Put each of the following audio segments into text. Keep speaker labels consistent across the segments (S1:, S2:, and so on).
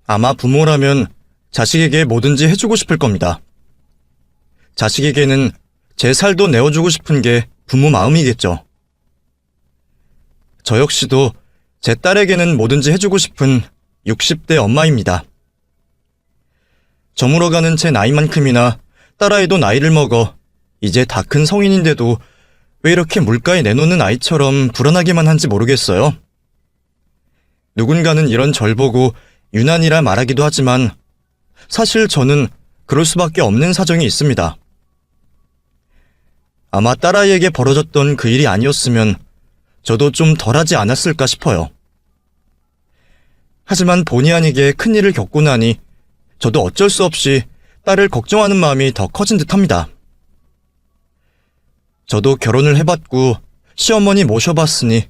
S1: 아마 부모라면 자식에게 뭐든지 해주고 싶을 겁니다. 자식에게는 제 살도 내어주고 싶은 게 부모 마음이겠죠. 저 역시도 제 딸에게는 뭐든지 해주고 싶은 60대 엄마입니다. 저물어가는 제 나이만큼이나 딸아이도 나이를 먹어 이제 다 큰 성인인데도 왜 이렇게 물가에 내놓는 아이처럼 불안하기만 한지 모르겠어요. 누군가는 이런 절 보고 유난이라 말하기도 하지만 사실 저는 그럴 수밖에 없는 사정이 있습니다. 아마 딸아이에게 벌어졌던 그 일이 아니었으면 저도 좀 덜하지 않았을까 싶어요. 하지만 본의 아니게 큰일을 겪고 나니 저도 어쩔 수 없이 딸을 걱정하는 마음이 더 커진 듯합니다. 저도 결혼을 해봤고 시어머니 모셔봤으니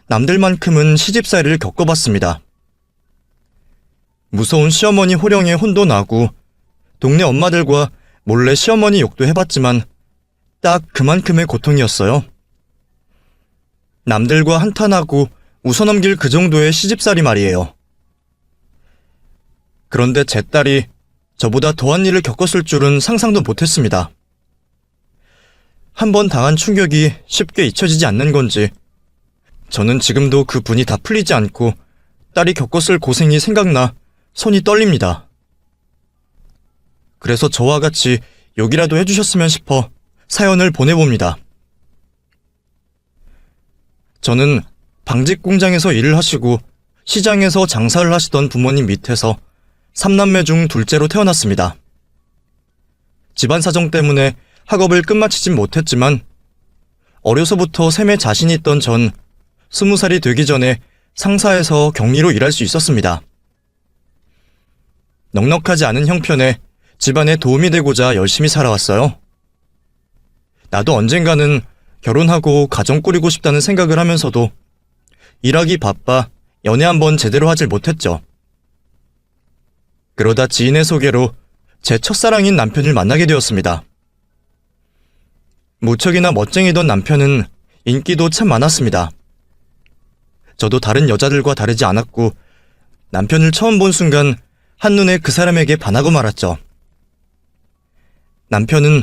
S1: 남들만큼은 시집살이를 겪어봤습니다. 무서운 시어머니 호령에 혼도 나고 동네 엄마들과 몰래 시어머니 욕도 해봤지만 딱 그만큼의 고통이었어요. 남들과 한탄하고 웃어넘길 그 정도의 시집살이 말이에요. 그런데 제 딸이 저보다 더한 일을 겪었을 줄은 상상도 못했습니다. 한 번 당한 충격이 쉽게 잊혀지지 않는 건지 저는 지금도 그 분이 다 풀리지 않고 딸이 겪었을 고생이 생각나 손이 떨립니다. 그래서 저와 같이 욕이라도 해주셨으면 싶어 사연을 보내봅니다. 저는 방직 공장에서 일을 하시고 시장에서 장사를 하시던 부모님 밑에서 3남매 중 둘째로 태어났습니다. 집안 사정 때문에 학업을 끝마치진 못했지만 어려서부터 셈에 자신이 있던 전 20살이 되기 전에 상사에서 격리로 일할 수 있었습니다. 넉넉하지 않은 형편에 집안에 도움이 되고자 열심히 살아왔어요. 나도 언젠가는 결혼하고 가정 꾸리고 싶다는 생각을 하면서도 일하기 바빠 연애 한번 제대로 하질 못했죠. 그러다 지인의 소개로 제 첫사랑인 남편을 만나게 되었습니다. 무척이나 멋쟁이던 남편은 인기도 참 많았습니다. 저도 다른 여자들과 다르지 않았고 남편을 처음 본 순간 한눈에 그 사람에게 반하고 말았죠. 남편은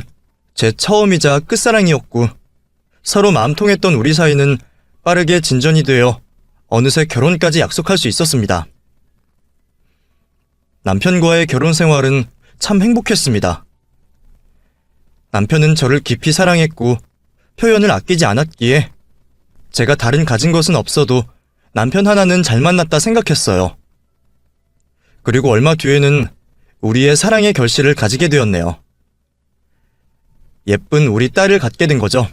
S1: 제 처음이자 끝사랑이었고 서로 마음 통했던 우리 사이는 빠르게 진전이 되어 어느새 결혼까지 약속할 수 있었습니다. 남편과의 결혼 생활은 참 행복했습니다. 남편은 저를 깊이 사랑했고 표현을 아끼지 않았기에 제가 다른 가진 것은 없어도 남편 하나는 잘 만났다 생각했어요. 그리고 얼마 뒤에는 우리의 사랑의 결실을 가지게 되었네요. 예쁜 우리 딸을 갖게 된 거죠.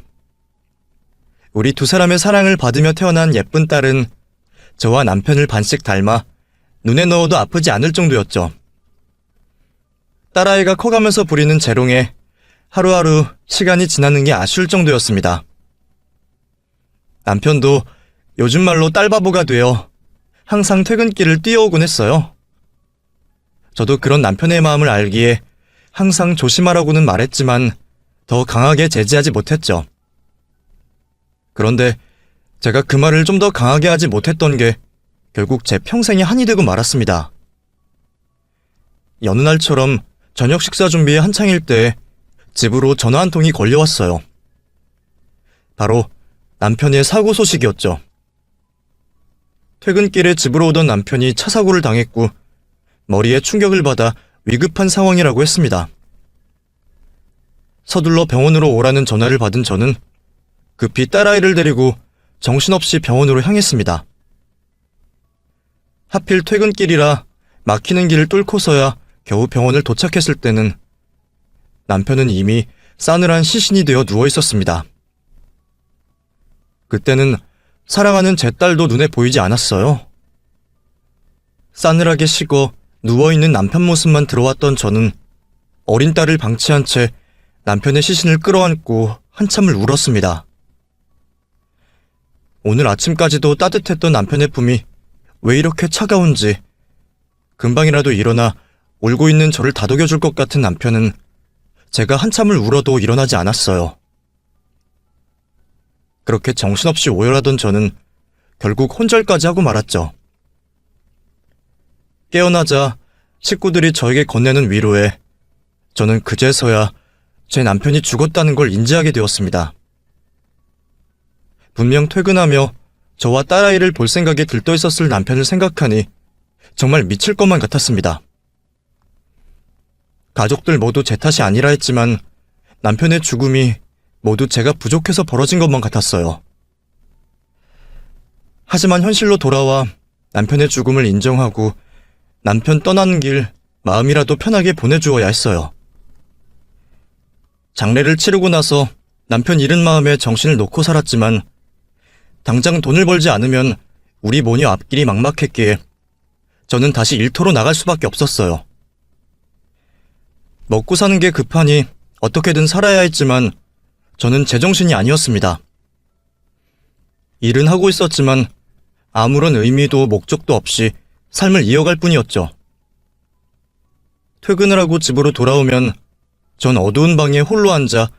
S1: 우리 두 사람의 사랑을 받으며 태어난 예쁜 딸은 저와 남편을 반씩 닮아 눈에 넣어도 아프지 않을 정도였죠. 딸아이가 커가면서 부리는 재롱에 하루하루 시간이 지나는 게 아쉬울 정도였습니다. 남편도 요즘 말로 딸바보가 되어 항상 퇴근길을 뛰어오곤 했어요. 저도 그런 남편의 마음을 알기에 항상 조심하라고는 말했지만 더 강하게 제지하지 못했죠. 그런데 제가 그 말을 좀 더 강하게 하지 못했던 게 결국 제 평생에 한이 되고 말았습니다. 여느 날처럼 저녁 식사 준비에 한창일 때 집으로 전화 한 통이 걸려왔어요. 바로 남편의 사고 소식이었죠. 퇴근길에 집으로 오던 남편이 차 사고를 당했고 머리에 충격을 받아 위급한 상황이라고 했습니다. 서둘러 병원으로 오라는 전화를 받은 저는 급히 딸아이를 데리고 정신없이 병원으로 향했습니다. 하필 퇴근길이라 막히는 길을 뚫고서야 겨우 병원을 도착했을 때는 남편은 이미 싸늘한 시신이 되어 누워 있었습니다. 그때는 사랑하는 제 딸도 눈에 보이지 않았어요. 싸늘하게 식어 누워있는 남편 모습만 들어왔던 저는 어린 딸을 방치한 채 남편의 시신을 끌어안고 한참을 울었습니다. 오늘 아침까지도 따뜻했던 남편의 품이 왜 이렇게 차가운지, 금방이라도 일어나 울고 있는 저를 다독여줄 것 같은 남편은 제가 한참을 울어도 일어나지 않았어요. 그렇게 정신없이 오열하던 저는 결국 혼절까지 하고 말았죠. 깨어나자 식구들이 저에게 건네는 위로에 저는 그제서야 제 남편이 죽었다는 걸 인지하게 되었습니다. 분명 퇴근하며 저와 딸아이를 볼 생각에 들떠 있었을 남편을 생각하니 정말 미칠 것만 같았습니다. 가족들 모두 제 탓이 아니라 했지만 남편의 죽음이 모두 제가 부족해서 벌어진 것만 같았어요. 하지만 현실로 돌아와 남편의 죽음을 인정하고 남편 떠나는 길 마음이라도 편하게 보내주어야 했어요. 장례를 치르고 나서 남편 잃은 마음에 정신을 놓고 살았지만 당장 돈을 벌지 않으면 우리 모녀 앞길이 막막했기에 저는 다시 일터로 나갈 수밖에 없었어요. 먹고 사는 게 급하니 어떻게든 살아야 했지만 저는 제정신이 아니었습니다. 일은 하고 있었지만 아무런 의미도 목적도 없이 삶을 이어갈 뿐이었죠. 퇴근을 하고 집으로 돌아오면 전 어두운 방에 홀로 앉아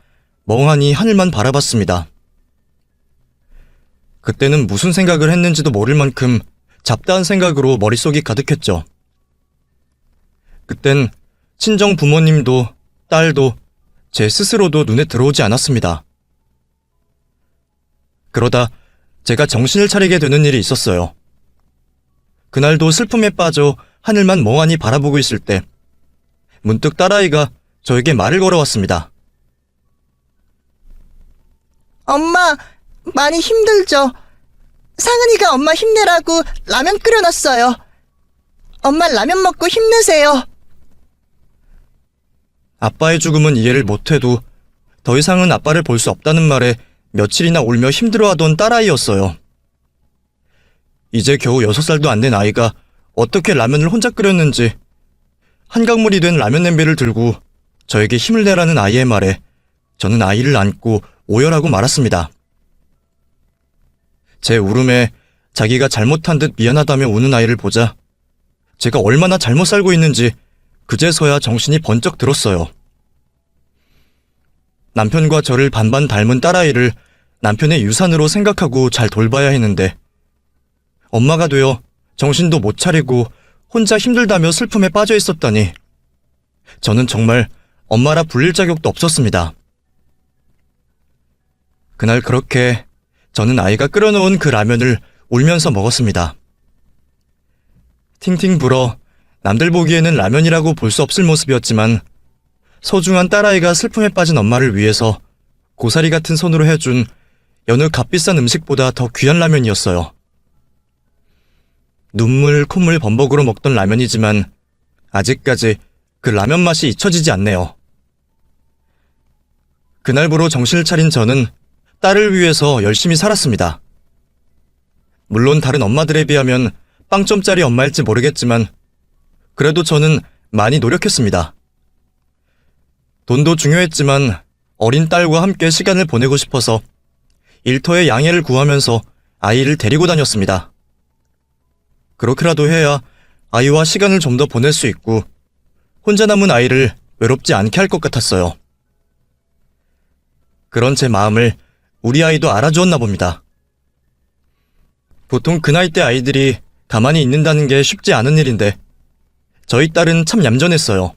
S1: 멍하니 하늘만 바라봤습니다. 그때는 무슨 생각을 했는지도 모를 만큼 잡다한 생각으로 머릿속이 가득했죠. 그땐 친정 부모님도 딸도 제 스스로도 눈에 들어오지 않았습니다. 그러다 제가 정신을 차리게 되는 일이 있었어요. 그날도 슬픔에 빠져 하늘만 멍하니 바라보고 있을 때 문득 딸아이가 저에게 말을 걸어왔습니다.
S2: 엄마, 많이 힘들죠? 상은이가 엄마 힘내라고 라면 끓여놨어요. 엄마 라면 먹고 힘내세요.
S1: 아빠의 죽음은 이해를 못해도 더 이상은 아빠를 볼 수 없다는 말에 며칠이나 울며 힘들어하던 딸아이였어요. 이제 겨우 6살도 안 된 아이가 어떻게 라면을 혼자 끓였는지 한강물이 된 라면 냄비를 들고 저에게 힘을 내라는 아이의 말에 저는 아이를 안고 오열하고 말았습니다. 제 울음에 자기가 잘못한 듯 미안하다며 우는 아이를 보자 제가 얼마나 잘못 살고 있는지 그제서야 정신이 번쩍 들었어요. 남편과 저를 반반 닮은 딸아이를 남편의 유산으로 생각하고 잘 돌봐야 했는데 엄마가 되어 정신도 못 차리고 혼자 힘들다며 슬픔에 빠져 있었다니 저는 정말 엄마라 불릴 자격도 없었습니다. 그날 그렇게 저는 아이가 끓여놓은 그 라면을 울면서 먹었습니다. 팅팅 불어 남들 보기에는 라면이라고 볼 수 없을 모습이었지만 소중한 딸아이가 슬픔에 빠진 엄마를 위해서 고사리 같은 손으로 해준 여느 값비싼 음식보다 더 귀한 라면이었어요. 눈물, 콧물 범벅으로 먹던 라면이지만 아직까지 그 라면 맛이 잊혀지지 않네요. 그날부로 정신을 차린 저는 딸을 위해서 열심히 살았습니다. 물론 다른 엄마들에 비하면 빵점짜리 엄마일지 모르겠지만 그래도 저는 많이 노력했습니다. 돈도 중요했지만 어린 딸과 함께 시간을 보내고 싶어서 일터의 양해를 구하면서 아이를 데리고 다녔습니다. 그렇게라도 해야 아이와 시간을 좀 더 보낼 수 있고 혼자 남은 아이를 외롭지 않게 할 것 같았어요. 그런 제 마음을 우리 아이도 알아주었나 봅니다. 보통 그 나이 때 아이들이 가만히 있는다는 게 쉽지 않은 일인데 저희 딸은 참 얌전했어요.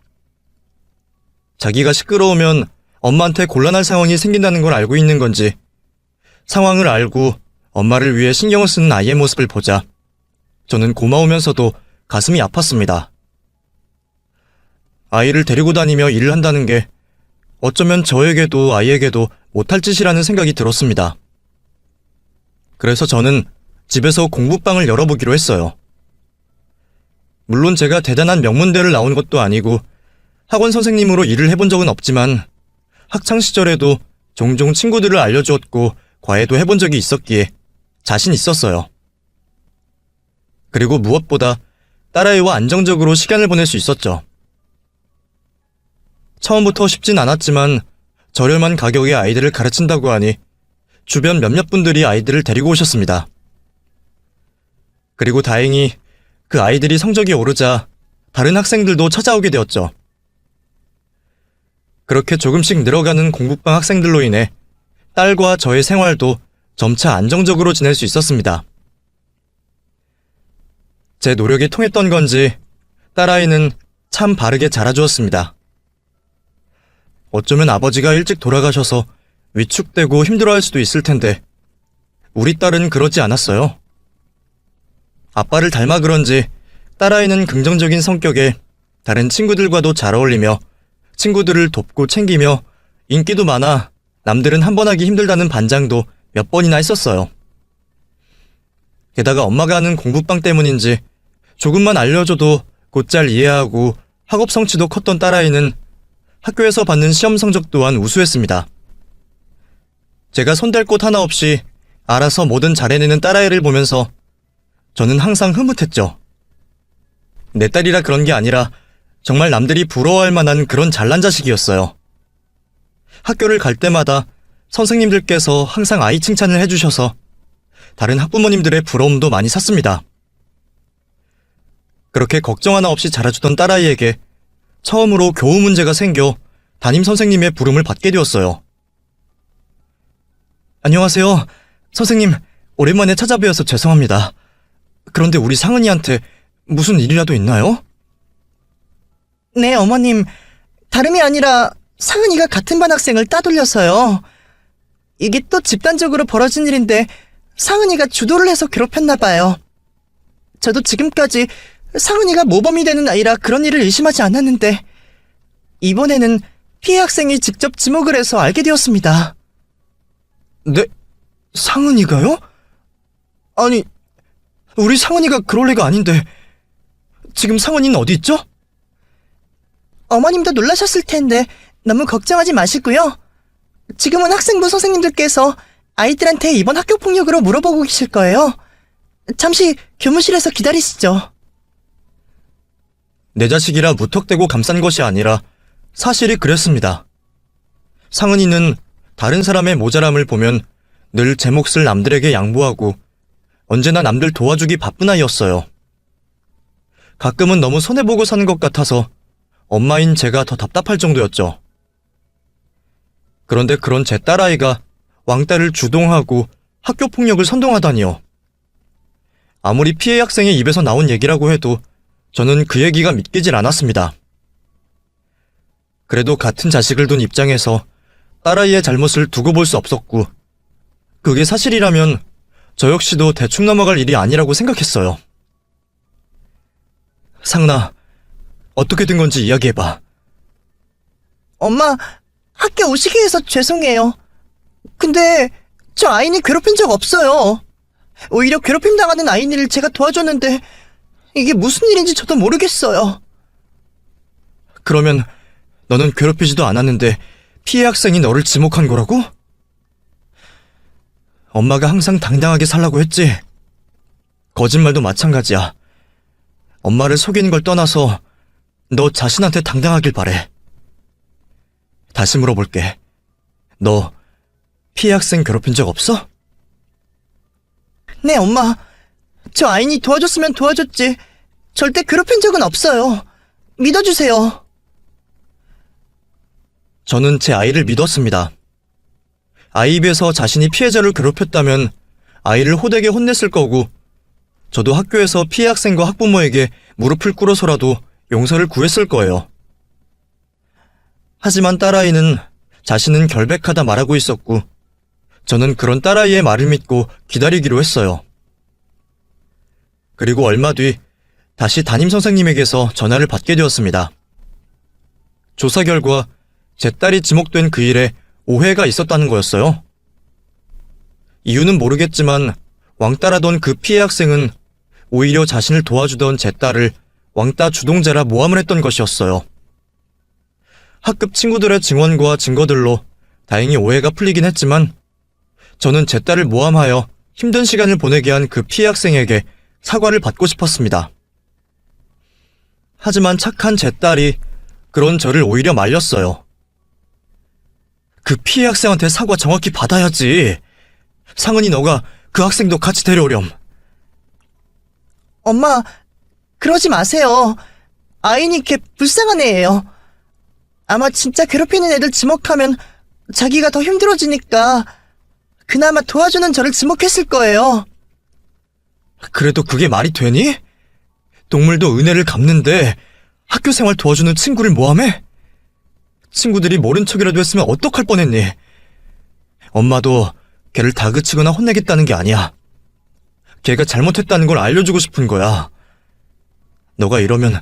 S1: 자기가 시끄러우면 엄마한테 곤란할 상황이 생긴다는 걸 알고 있는 건지 상황을 알고 엄마를 위해 신경을 쓰는 아이의 모습을 보자 저는 고마우면서도 가슴이 아팠습니다. 아이를 데리고 다니며 일을 한다는 게 어쩌면 저에게도 아이에게도 못할 짓이라는 생각이 들었습니다. 그래서 저는 집에서 공부방을 열어보기로 했어요. 물론 제가 대단한 명문대를 나온 것도 아니고 학원 선생님으로 일을 해본 적은 없지만 학창시절에도 종종 친구들을 알려주었고 과외도 해본 적이 있었기에 자신 있었어요. 그리고 무엇보다 딸아이와 안정적으로 시간을 보낼 수 있었죠. 처음부터 쉽진 않았지만 저렴한 가격의 아이들을 가르친다고 하니 주변 몇몇 분들이 아이들을 데리고 오셨습니다. 그리고 다행히 그 아이들이 성적이 오르자 다른 학생들도 찾아오게 되었죠. 그렇게 조금씩 늘어가는 공부방 학생들로 인해 딸과 저의 생활도 점차 안정적으로 지낼 수 있었습니다. 제 노력이 통했던 건지 딸아이는 참 바르게 자라주었습니다. 어쩌면 아버지가 일찍 돌아가셔서 위축되고 힘들어할 수도 있을 텐데 우리 딸은 그러지 않았어요. 아빠를 닮아 그런지 딸아이는 긍정적인 성격에 다른 친구들과도 잘 어울리며 친구들을 돕고 챙기며 인기도 많아 남들은 한 번 하기 힘들다는 반장도 몇 번이나 했었어요. 게다가 엄마가 하는 공부방 때문인지 조금만 알려줘도 곧잘 이해하고 학업 성취도 컸던 딸아이는 학교에서 받는 시험 성적 또한 우수했습니다. 제가 손댈 곳 하나 없이 알아서 뭐든 잘해내는 딸아이를 보면서 저는 항상 흐뭇했죠. 내 딸이라 그런 게 아니라 정말 남들이 부러워할 만한 그런 잘난 자식이었어요. 학교를 갈 때마다 선생님들께서 항상 아이 칭찬을 해주셔서 다른 학부모님들의 부러움도 많이 샀습니다. 그렇게 걱정 하나 없이 자라주던 딸아이에게 처음으로 교우 문제가 생겨 담임 선생님의 부름을 받게 되었어요. 안녕하세요. 선생님, 오랜만에 찾아뵈어서 죄송합니다. 그런데 우리 상은이한테 무슨 일이라도 있나요?
S2: 네, 어머님. 다름이 아니라 상은이가 같은 반 학생을 따돌려서요. 이게 또 집단적으로 벌어진 일인데 상은이가 주도를 해서 괴롭혔나 봐요. 저도 지금까지 상은이가 모범이 되는 아이라 그런 일을 의심하지 않았는데 이번에는 피해 학생이 직접 지목을 해서 알게 되었습니다.
S1: 네? 상은이가요? 아니, 우리 상은이가 그럴 애가 아닌데 지금 상은이는 어디 있죠?
S2: 어머님도 놀라셨을 텐데 너무 걱정하지 마시고요. 지금은 학생부 선생님들께서 아이들한테 이번 학교 폭력으로 물어보고 계실 거예요. 잠시 교무실에서 기다리시죠.
S1: 내 자식이라 무턱대고 감싼 것이 아니라 사실이 그랬습니다. 상은이는 다른 사람의 모자람을 보면 늘 제 몫을 남들에게 양보하고 언제나 남들 도와주기 바쁜 아이였어요. 가끔은 너무 손해보고 사는 것 같아서 엄마인 제가 더 답답할 정도였죠. 그런데 그런 제 딸아이가 왕따를 주동하고 학교 폭력을 선동하다니요. 아무리 피해 학생의 입에서 나온 얘기라고 해도 저는 그 얘기가 믿기질 않았습니다. 그래도 같은 자식을 둔 입장에서 딸아이의 잘못을 두고 볼 수 없었고 그게 사실이라면 저 역시도 대충 넘어갈 일이 아니라고 생각했어요. 상은아, 어떻게 된 건지 이야기해봐.
S2: 엄마, 학교 오시게 해서 죄송해요. 근데 저 아이니 괴롭힌 적 없어요. 오히려 괴롭힘 당하는 아이니를 제가 도와줬는데 이게 무슨 일인지 저도 모르겠어요.
S1: 그러면 너는 괴롭히지도 않았는데 피해 학생이 너를 지목한 거라고? 엄마가 항상 당당하게 살라고 했지. 거짓말도 마찬가지야. 엄마를 속이는 걸 떠나서 너 자신한테 당당하길 바래. 다시 물어볼게. 너 피해 학생 괴롭힌 적 없어?
S2: 네, 엄마. 저 아이니 도와줬으면 도와줬지. 절대 괴롭힌 적은 없어요. 믿어주세요.
S1: 저는 제 아이를 믿었습니다. 아이 입에서 자신이 피해자를 괴롭혔다면 아이를 호되게 혼냈을 거고 저도 학교에서 피해 학생과 학부모에게 무릎을 꿇어서라도 용서를 구했을 거예요. 하지만 딸아이는 자신은 결백하다 말하고 있었고 저는 그런 딸아이의 말을 믿고 기다리기로 했어요. 그리고 얼마 뒤 다시 담임 선생님에게서 전화를 받게 되었습니다. 조사 결과 제 딸이 지목된 그 일에 오해가 있었다는 거였어요. 이유는 모르겠지만 왕따라던 그 피해 학생은 오히려 자신을 도와주던 제 딸을 왕따 주동자라 모함을 했던 것이었어요. 학급 친구들의 증언과 증거들로 다행히 오해가 풀리긴 했지만 저는 제 딸을 모함하여 힘든 시간을 보내게 한 그 피해 학생에게 사과를 받고 싶었습니다. 하지만 착한 제 딸이 그런 저를 오히려 말렸어요. 그 피해 학생한테 사과 정확히 받아야지. 상은이 너가 그 학생도 같이 데려오렴.
S2: 엄마, 그러지 마세요. 아이니 걔 불쌍한 애예요. 아마 진짜 괴롭히는 애들 지목하면 자기가 더 힘들어지니까 그나마 도와주는 저를 지목했을 거예요.
S1: 그래도 그게 말이 되니? 동물도 은혜를 갚는데 학교 생활 도와주는 친구를 모함해? 친구들이 모른 척이라도 했으면 어떡할 뻔했니? 엄마도 걔를 다그치거나 혼내겠다는 게 아니야. 걔가 잘못했다는 걸 알려주고 싶은 거야. 너가 이러면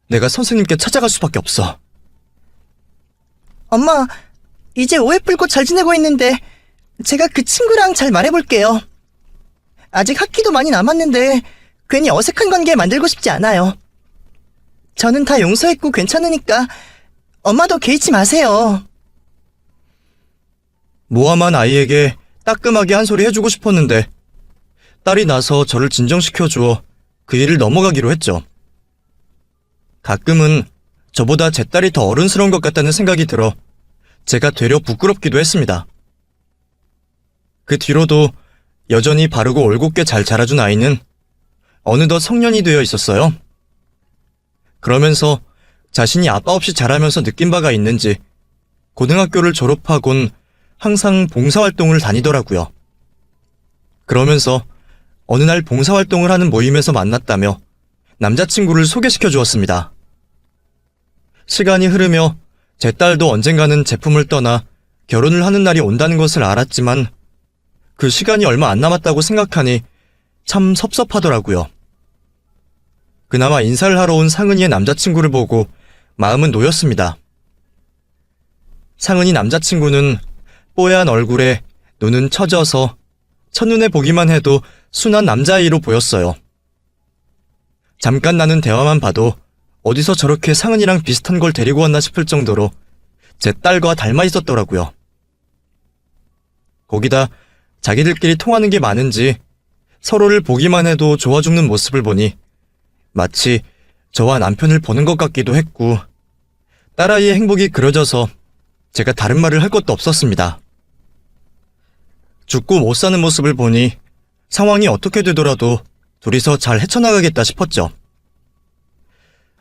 S1: 내가 선생님께 찾아갈 수밖에 없어.
S2: 엄마, 이제 오해 풀고 잘 지내고 있는데 제가 그 친구랑 잘 말해볼게요. 아직 학기도 많이 남았는데 괜히 어색한 관계 만들고 싶지 않아요. 저는 다 용서했고 괜찮으니까 엄마도 개의치 마세요.
S1: 모함한 아이에게 따끔하게 한 소리 해주고 싶었는데 딸이 나서 저를 진정시켜주어 그 일을 넘어가기로 했죠. 가끔은 저보다 제 딸이 더 어른스러운 것 같다는 생각이 들어 제가 되려 부끄럽기도 했습니다. 그 뒤로도 여전히 바르고 올곧게 잘 자라준 아이는 어느덧 성년이 되어 있었어요. 그러면서 자신이 아빠 없이 자라면서 느낀 바가 있는지 고등학교를 졸업하곤 항상 봉사활동을 다니더라고요. 그러면서 어느 날 봉사활동을 하는 모임에서 만났다며 남자친구를 소개시켜 주었습니다. 시간이 흐르며 제 딸도 언젠가는 제품을 떠나 결혼을 하는 날이 온다는 것을 알았지만 그 시간이 얼마 안 남았다고 생각하니 참 섭섭하더라고요. 그나마 인사를 하러 온 상은이의 남자친구를 보고 마음은 놓였습니다. 상은이 남자친구는 뽀얀 얼굴에 눈은 처져서 첫눈에 보기만 해도 순한 남자아이로 보였어요. 잠깐 나눈 대화만 봐도 어디서 저렇게 상은이랑 비슷한 걸 데리고 왔나 싶을 정도로 제 딸과 닮아 있었더라고요. 거기다 자기들끼리 통하는 게 많은지 서로를 보기만 해도 좋아 죽는 모습을 보니 마치 저와 남편을 보는 것 같기도 했고 딸아이의 행복이 그려져서 제가 다른 말을 할 것도 없었습니다. 죽고 못 사는 모습을 보니 상황이 어떻게 되더라도 둘이서 잘 헤쳐나가겠다 싶었죠.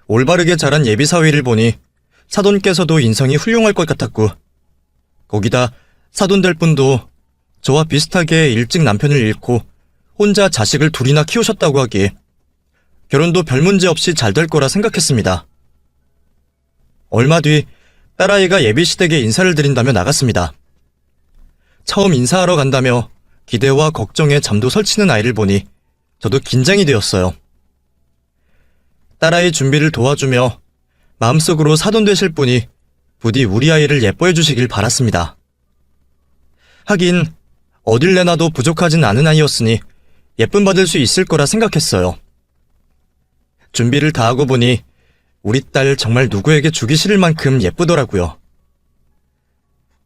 S1: 올바르게 자란 예비사위를 보니 사돈께서도 인성이 훌륭할 것 같았고 거기다 사돈될 분도 저와 비슷하게 일찍 남편을 잃고 혼자 자식을 둘이나 키우셨다고 하기에 결혼도 별 문제 없이 잘 될 거라 생각했습니다. 얼마 뒤 딸아이가 예비시댁에 인사를 드린다며 나갔습니다. 처음 인사하러 간다며 기대와 걱정에 잠도 설치는 아이를 보니 저도 긴장이 되었어요. 딸아이 준비를 도와주며 마음속으로 사돈 되실 분이 부디 우리 아이를 예뻐해 주시길 바랐습니다. 하긴 어딜 내놔도 부족하진 않은 아이였으니 예쁨 받을 수 있을 거라 생각했어요. 준비를 다 하고 보니 우리 딸 정말 누구에게 주기 싫을 만큼 예쁘더라고요.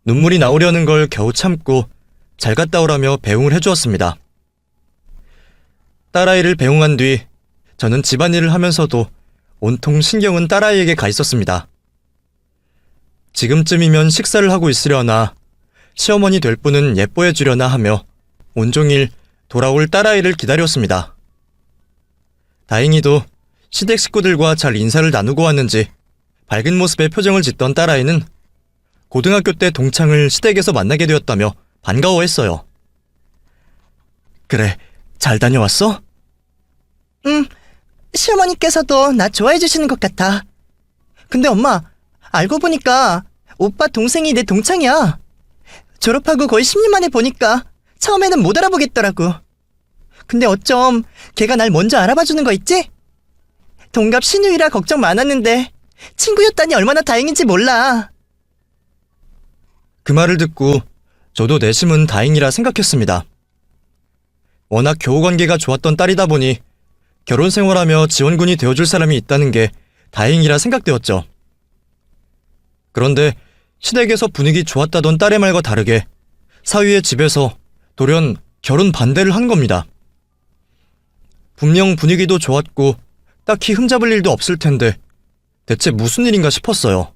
S1: 눈물이 나오려는 걸 겨우 참고 잘 갔다 오라며 배웅을 해주었습니다. 딸아이를 배웅한 뒤 저는 집안일을 하면서도 온통 신경은 딸아이에게 가 있었습니다. 지금쯤이면 식사를 하고 있으려나 시어머니 될 분은 예뻐해 주려나 하며 온종일 돌아올 딸아이를 기다렸습니다. 다행히도 시댁 식구들과 잘 인사를 나누고 왔는지 밝은 모습의 표정을 짓던 딸아이는 고등학교 때 동창을 시댁에서 만나게 되었다며 반가워했어요. 그래, 잘 다녀왔어?
S2: 응, 시어머니께서도 나 좋아해 주시는 것 같아. 근데 엄마, 알고 보니까 오빠 동생이 내 동창이야. 졸업하고 거의 10년 만에 보니까 처음에는 못 알아보겠더라고. 근데 어쩜 걔가 날 먼저 알아봐주는 거 있지? 동갑 신우이라 걱정 많았는데 친구였다니 얼마나 다행인지 몰라.
S1: 그 말을 듣고 저도 내심은 다행이라 생각했습니다. 워낙 교우관계가 좋았던 딸이다 보니 결혼 생활하며 지원군이 되어줄 사람이 있다는 게 다행이라 생각되었죠. 그런데 시댁에서 분위기 좋았다던 딸의 말과 다르게 사위의 집에서 돌연 결혼 반대를 한 겁니다. 분명 분위기도 좋았고 딱히 흠잡을 일도 없을 텐데 대체 무슨 일인가 싶었어요.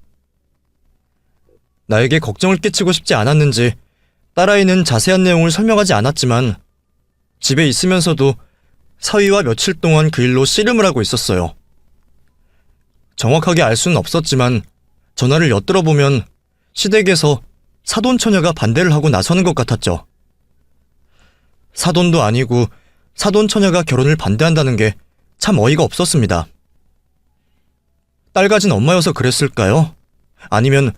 S1: 나에게 걱정을 끼치고 싶지 않았는지 딸아이는 자세한 내용을 설명하지 않았지만 집에 있으면서도 사위와 며칠 동안 그 일로 씨름을 하고 있었어요. 정확하게 알 수는 없었지만 전화를 엿들어보면 시댁에서 사돈 처녀가 반대를 하고 나서는 것 같았죠. 사돈도 아니고 사돈 처녀가 결혼을 반대한다는 게 참 어이가 없었습니다. 딸 가진 엄마여서 그랬을까요? 아니면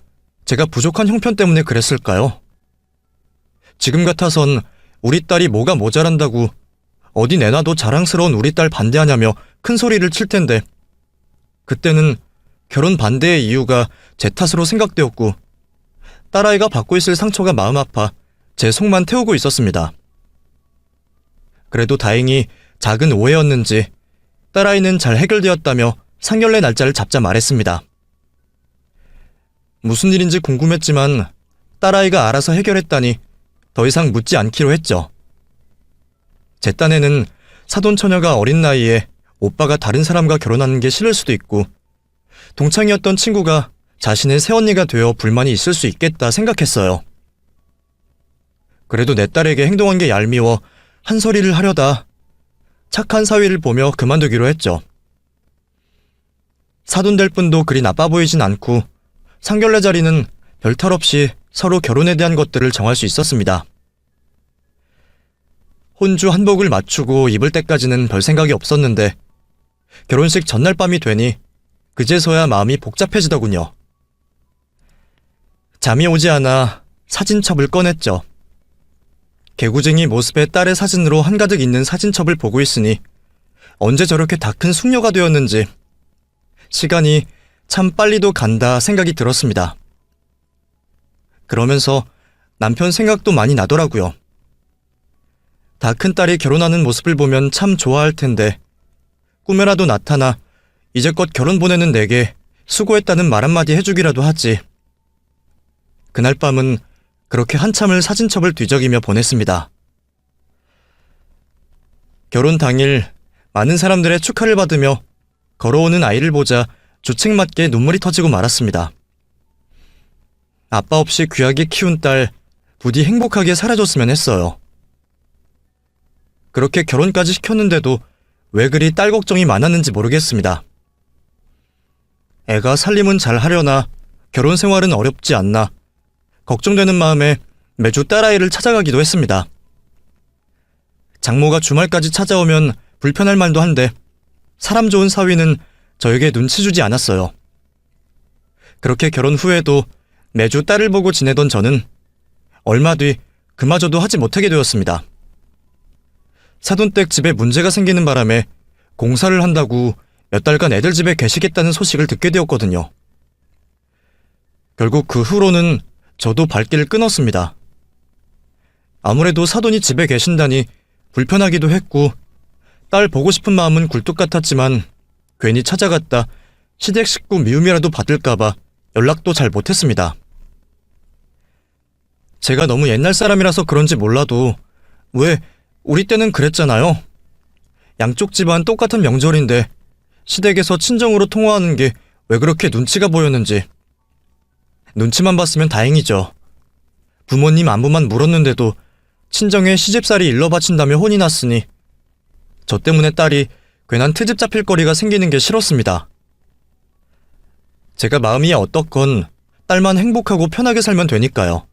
S1: 제가 부족한 형편 때문에 그랬을까요? 지금 같아선 우리 딸이 뭐가 모자란다고 어디 내놔도 자랑스러운 우리 딸 반대하냐며 큰 소리를 칠 텐데, 그때는 결혼 반대의 이유가 제 탓으로 생각되었고 딸아이가 받고 있을 상처가 마음 아파 제 속만 태우고 있었습니다. 그래도 다행히 작은 오해였는지 딸아이는 잘 해결되었다며 상견례 날짜를 잡자 말했습니다. 무슨 일인지 궁금했지만 딸아이가 알아서 해결했다니 더 이상 묻지 않기로 했죠. 제 딴에는 사돈 처녀가 어린 나이에 오빠가 다른 사람과 결혼하는 게 싫을 수도 있고, 동창이었던 친구가 자신의 새언니가 되어 불만이 있을 수 있겠다 생각했어요. 그래도 내 딸에게 행동한 게 얄미워 한 소리를 하려다 착한 사위를 보며 그만두기로 했죠. 사돈 될 분도 그리 나빠 보이진 않고 상견례 자리는 별탈 없이 서로 결혼에 대한 것들을 정할 수 있었습니다. 혼주 한복을 맞추고 입을 때까지는 별 생각이 없었는데 결혼식 전날 밤이 되니 그제서야 마음이 복잡해지더군요. 잠이 오지 않아 사진첩을 꺼냈죠. 개구쟁이 모습의 딸의 사진으로 한가득 있는 사진첩을 보고 있으니 언제 저렇게 다 큰 숙녀가 되었는지 시간이 참 빨리도 간다 생각이 들었습니다. 그러면서 남편 생각도 많이 나더라고요. 다 큰 딸이 결혼하는 모습을 보면 참 좋아할 텐데 꿈에라도 나타나 이제껏 결혼 보내는 내게 수고했다는 말 한마디 해주기라도 하지. 그날 밤은 그렇게 한참을 사진첩을 뒤적이며 보냈습니다. 결혼 당일 많은 사람들의 축하를 받으며 걸어오는 아이를 보자 주책맞게 눈물이 터지고 말았습니다. 아빠 없이 귀하게 키운 딸 부디 행복하게 살아줬으면 했어요. 그렇게 결혼까지 시켰는데도 왜 그리 딸 걱정이 많았는지 모르겠습니다. 애가 살림은 잘 하려나 결혼 생활은 어렵지 않나 걱정되는 마음에 매주 딸아이를 찾아가기도 했습니다. 장모가 주말까지 찾아오면 불편할 만도 한데 사람 좋은 사위는 저에게 눈치 주지 않았어요. 그렇게 결혼 후에도 매주 딸을 보고 지내던 저는 얼마 뒤 그마저도 하지 못하게 되었습니다. 사돈댁 집에 문제가 생기는 바람에 공사를 한다고 몇 달간 애들 집에 계시겠다는 소식을 듣게 되었거든요. 결국 그 후로는 저도 발길을 끊었습니다. 아무래도 사돈이 집에 계신다니 불편하기도 했고 딸 보고 싶은 마음은 굴뚝 같았지만 괜히 찾아갔다 시댁 식구 미움이라도 받을까봐 연락도 잘 못했습니다. 제가 너무 옛날 사람이라서 그런지 몰라도 왜 우리 때는 그랬잖아요. 양쪽 집안 똑같은 명절인데 시댁에서 친정으로 통화하는 게 왜 그렇게 눈치가 보였는지. 눈치만 봤으면 다행이죠. 부모님 안부만 물었는데도 친정에 시집살이 일러 바친다며 혼이 났으니 저 때문에 딸이 괜한 트집 잡힐 거리가 생기는 게 싫었습니다. 제가 마음이 어떻건 딸만 행복하고 편하게 살면 되니까요.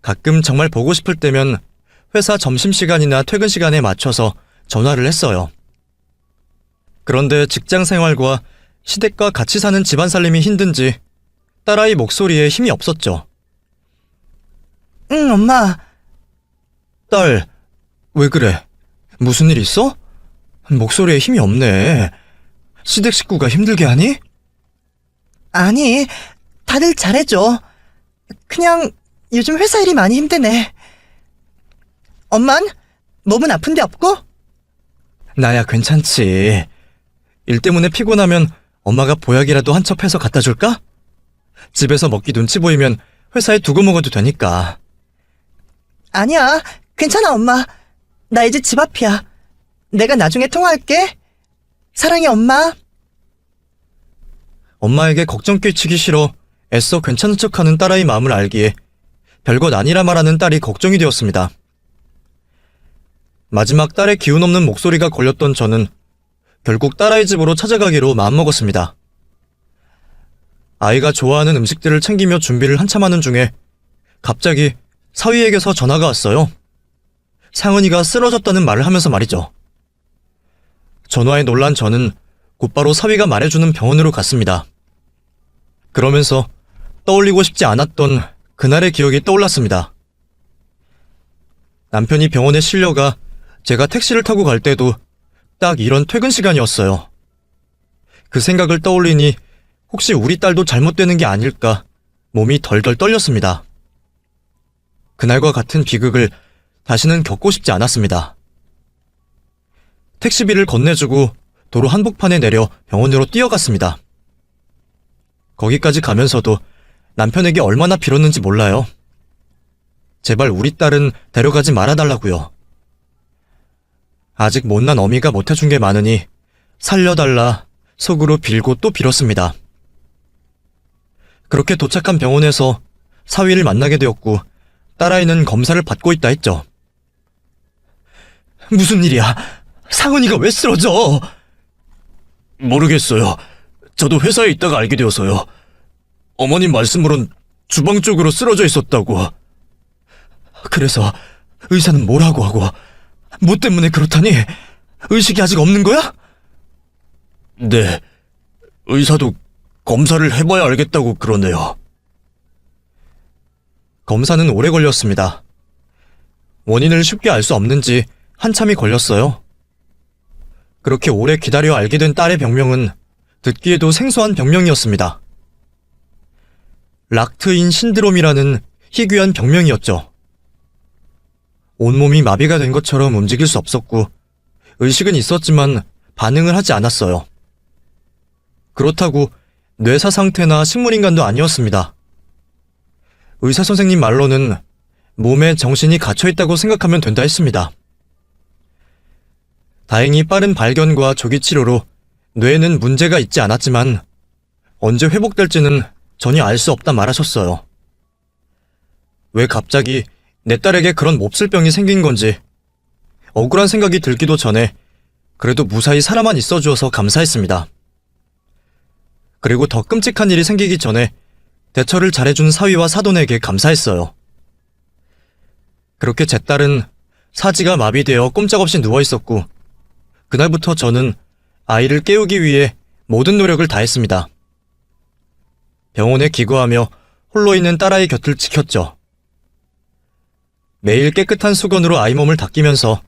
S1: 가끔 정말 보고 싶을 때면 회사 점심시간이나 퇴근 시간에 맞춰서 전화를 했어요. 그런데 직장 생활과 시댁과 같이 사는 집안 살림이 힘든지 딸아이 목소리에 힘이 없었죠.
S2: 응, 엄마.
S1: 딸, 왜 그래? 무슨 일 있어? 목소리에 힘이 없네. 시댁 식구가 힘들게 하니?
S2: 아니, 다들 잘해줘. 그냥 요즘 회사 일이 많이 힘드네. 엄만? 몸은 아픈 데 없고?
S1: 나야 괜찮지. 일 때문에 피곤하면 엄마가 보약이라도 한 첩 해서 갖다 줄까? 집에서 먹기 눈치 보이면 회사에 두고 먹어도 되니까.
S2: 아니야, 괜찮아, 엄마. 나 이제 집 앞이야. 내가 나중에 통화할게. 사랑해, 엄마.
S1: 엄마에게 걱정 끼치기 싫어 애써 괜찮은 척하는 딸아이 마음을 알기에 별것 아니라 말하는 딸이 걱정이 되었습니다. 마지막 딸의 기운 없는 목소리가 걸렸던 저는 결국 딸아이 집으로 찾아가기로 마음먹었습니다. 아이가 좋아하는 음식들을 챙기며 준비를 한참 하는 중에 갑자기 사위에게서 전화가 왔어요. 상은이가 쓰러졌다는 말을 하면서 말이죠. 전화에 놀란 저는 곧바로 사위가 말해주는 병원으로 갔습니다. 그러면서 떠올리고 싶지 않았던 그날의 기억이 떠올랐습니다. 남편이 병원에 실려가 제가 택시를 타고 갈 때도 딱 이런 퇴근 시간이었어요. 그 생각을 떠올리니 혹시 우리 딸도 잘못되는 게 아닐까 몸이 덜덜 떨렸습니다. 그날과 같은 비극을 다시는 겪고 싶지 않았습니다. 택시비를 건네주고 도로 한복판에 내려 병원으로 뛰어갔습니다. 거기까지 가면서도 남편에게 얼마나 빌었는지 몰라요. 제발 우리 딸은 데려가지 말아달라고요. 아직 못난 어미가 못해준 게 많으니 살려달라 속으로 빌고 또 빌었습니다. 그렇게 도착한 병원에서 사위를 만나게 되었고 딸아이는 검사를 받고 있다 했죠. 무슨 일이야? 상은이가 왜 쓰러져? 모르겠어요. 저도 회사에 있다가 알게 되어서요. 어머님 말씀으론 주방 쪽으로 쓰러져 있었다고. 그래서 의사는 뭐라고 하고 뭐 때문에 그렇다니? 의식이 아직 없는 거야? 네. 의사도 검사를 해봐야 알겠다고 그러네요. 검사는 오래 걸렸습니다. 원인을 쉽게 알 수 없는지 한참이 걸렸어요. 그렇게 오래 기다려 알게 된 딸의 병명은 듣기에도 생소한 병명이었습니다. 락트인 신드롬이라는 희귀한 병명이었죠. 온몸이 마비가 된 것처럼 움직일 수 없었고 의식은 있었지만 반응을 하지 않았어요. 그렇다고 뇌사 상태나 식물인간도 아니었습니다. 의사 선생님 말로는 몸에 정신이 갇혀있다고 생각하면 된다 했습니다. 다행히 빠른 발견과 조기 치료로 뇌에는 문제가 있지 않았지만 언제 회복될지는 전혀 알 수 없다 말하셨어요. 왜 갑자기 내 딸에게 그런 몹쓸병이 생긴 건지 억울한 생각이 들기도 전에 그래도 무사히 살아만 있어주어서 감사했습니다. 그리고 더 끔찍한 일이 생기기 전에 대처를 잘해준 사위와 사돈에게 감사했어요. 그렇게 제 딸은 사지가 마비되어 꼼짝없이 누워있었고 그날부터 저는 아이를 깨우기 위해 모든 노력을 다했습니다. 병원에 기거하며 홀로 있는 딸아이 곁을 지켰죠. 매일 깨끗한 수건으로 아이 몸을 닦이면서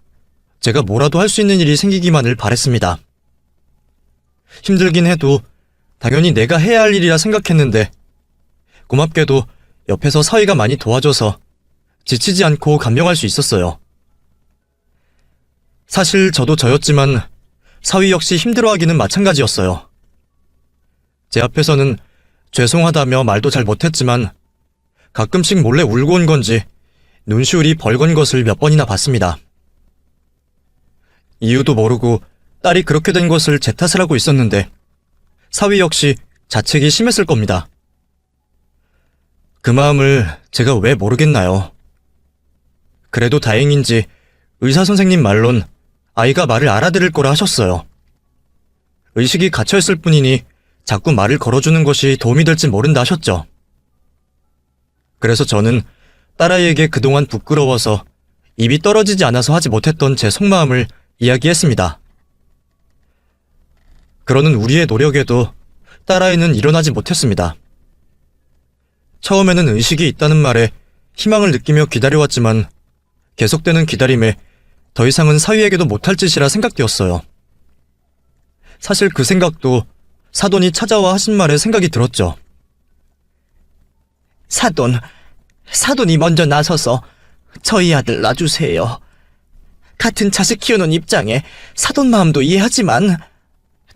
S1: 제가 뭐라도 할 수 있는 일이 생기기만을 바랬습니다. 힘들긴 해도 당연히 내가 해야 할 일이라 생각했는데 고맙게도 옆에서 사위가 많이 도와줘서 지치지 않고 감명할 수 있었어요. 사실 저도 저였지만 사위 역시 힘들어하기는 마찬가지였어요. 제 앞에서는 죄송하다며 말도 잘 못했지만 가끔씩 몰래 울고 온 건지 눈시울이 벌건 것을 몇 번이나 봤습니다. 이유도 모르고 딸이 그렇게 된 것을 제 탓을 하고 있었는데 사위 역시 자책이 심했을 겁니다. 그 마음을 제가 왜 모르겠나요? 그래도 다행인지 의사 선생님 말론 아이가 말을 알아들을 거라 하셨어요. 의식이 갇혀있을 뿐이니 자꾸 말을 걸어주는 것이 도움이 될지 모른다 하셨죠. 그래서 저는 딸아이에게 그동안 부끄러워서 입이 떨어지지 않아서 하지 못했던 제 속마음을 이야기했습니다. 그러는 우리의 노력에도 딸아이는 일어나지 못했습니다. 처음에는 의식이 있다는 말에 희망을 느끼며 기다려왔지만 계속되는 기다림에 더 이상은 사위에게도 못할 짓이라 생각되었어요. 사실 그 생각도 사돈이 찾아와 하신 말에 생각이 들었죠. 사돈이 먼저 나서서 저희 아들 놔주세요. 같은 자식 키우는 입장에 사돈 마음도 이해하지만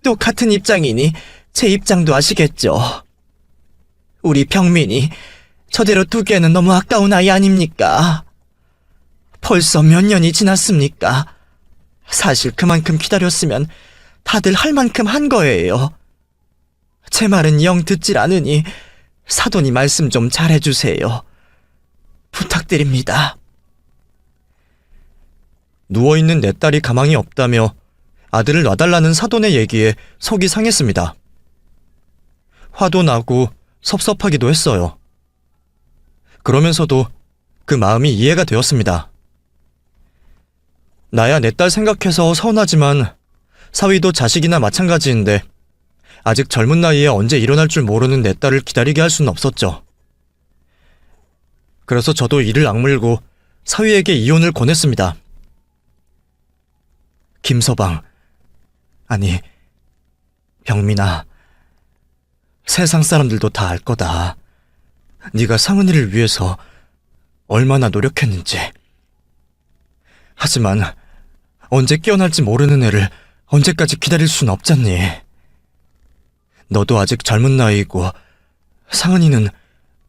S1: 또 같은 입장이니 제 입장도 아시겠죠. 우리 병민이 저대로 두기에는 너무 아까운 아이 아닙니까? 벌써 몇 년이 지났습니까? 사실 그만큼 기다렸으면 다들 할 만큼 한 거예요. 제 말은 영 듣질 않으니 사돈이 말씀 좀 잘해주세요. 부탁드립니다. 누워있는 내 딸이 가망이 없다며 아들을 놔달라는 사돈의 얘기에 속이 상했습니다. 화도 나고 섭섭하기도 했어요. 그러면서도 그 마음이 이해가 되었습니다. 나야 내 딸 생각해서 서운하지만 사위도 자식이나 마찬가지인데 아직 젊은 나이에 언제 일어날 줄 모르는 내 딸을 기다리게 할 수는 없었죠. 그래서 저도 이를 악물고 사위에게 이혼을 권했습니다. 김서방, 아니 병민아, 세상 사람들도 다 알 거다. 네가 상은이를 위해서 얼마나 노력했는지. 하지만 언제 깨어날지 모르는 애를 언제까지 기다릴 순 없잖니. 너도 아직 젊은 나이이고 상은이는